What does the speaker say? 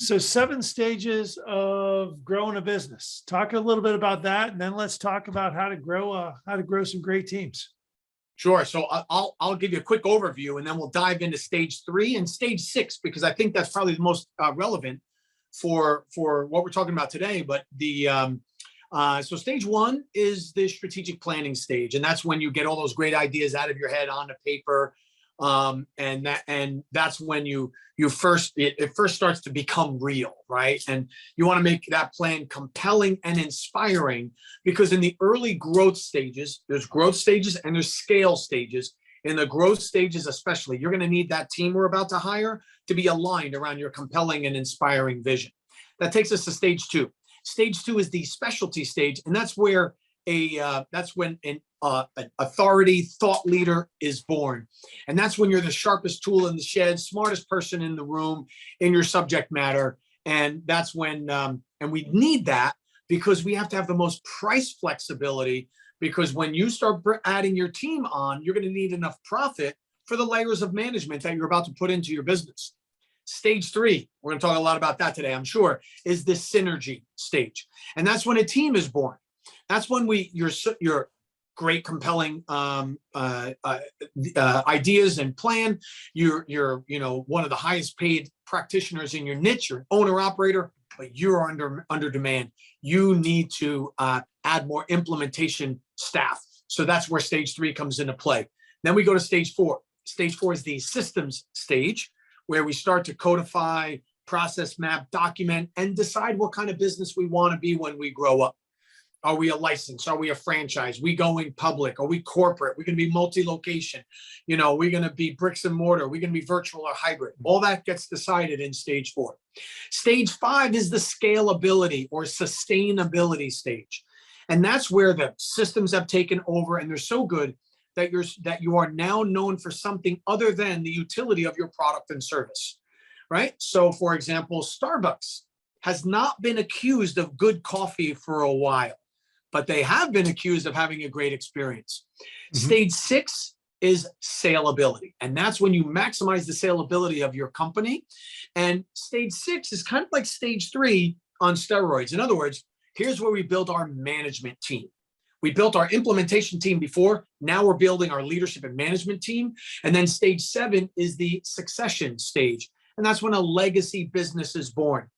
So 7 stages of growing a business. Talk a little bit about that, and then let's talk about how to grow some great teams. Sure. So I'll give you a quick overview, and then we'll dive into stage 3 and stage 6, because I think that's probably the most relevant for what we're talking about today. But so stage 1 is the strategic planning stage, and that's when you get all those great ideas out of your head onto paper, and that's when it first starts to become real, right? And you want to make that plan compelling and inspiring, because in the early growth stages, there's growth stages and there's scale stages. In the growth stages especially, you're going to need that team we're about to hire to be aligned around your compelling and inspiring vision. That takes us to stage 2. Stage 2 is the specialty stage, and that's where that's when an authority thought leader is born. And that's when you're the sharpest tool in the shed, smartest person in the room in your subject matter. And that's when, and we need that because we have to have the most price flexibility, because when you start adding your team on, you're going to need enough profit for the layers of management that you're about to put into your business. Stage 3, we're going to talk a lot about that today, I'm sure, is the synergy stage. And that's when a team is born. That's when your great, compelling ideas and plan. You're one of the highest paid practitioners in your niche. You're an owner operator, but you're under demand. You need to add more implementation staff. So that's where stage 3 comes into play. Then we go to stage 4. Stage 4 is the systems stage, where we start to codify, process map, document, and decide what kind of business we want to be when we grow up. Are we a license? Are we a franchise? We going public? Are we corporate? We're going to be multi-location. We're going to be bricks and mortar. We're going to be virtual or hybrid. All that gets decided in stage 4. Stage 5 is the scalability or sustainability stage. And that's where the systems have taken over, and they're so good that you are now known for something other than the utility of your product and service, right? So for example, Starbucks has not been accused of good coffee for a while, but they have been accused of having a great experience. Mm-hmm. Stage 6 is saleability. And that's when you maximize the saleability of your company. And stage 6 is kind of like stage 3 on steroids. In other words, here's where we build our management team. We built our implementation team before. Now we're building our leadership and management team. And then stage 7 is the succession stage. And that's when a legacy business is born.